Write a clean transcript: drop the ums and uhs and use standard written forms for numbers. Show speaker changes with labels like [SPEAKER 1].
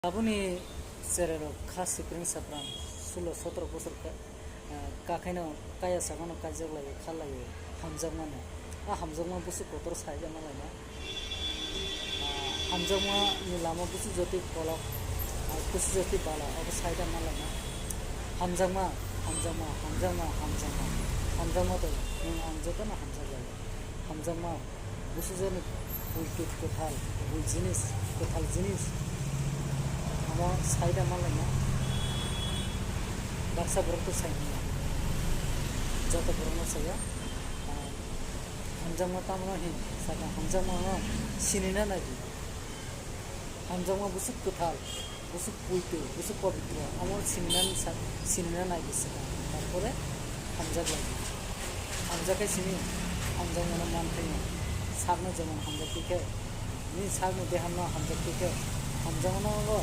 [SPEAKER 1] Abuni serero khas spring sapram 16-17 বছর কাখাইনো কায়া সাগানো কাজক লাগে খালাयो হামজামানো হামজামা বুসু কতর সাইজা মালাইনা হামজামা ni lama busu joti kolok busu joti bala abo saida malayna hamjama to ning amjota na hamjama hamjama busu joni buitu kothal bui jinis kothal jinis amo saida malayna baksa borok saina joto borok saya hamjama tamno hin sada hamjama sinina nagi hamjama busuk kothal busuk puitu busuk pabitra amor sinina nagi sada tarpore hamjak lagi hamjake sini hamjama na manthai sagna jemon hamjak tike ni sagno dehanno hamjak tike hamjama na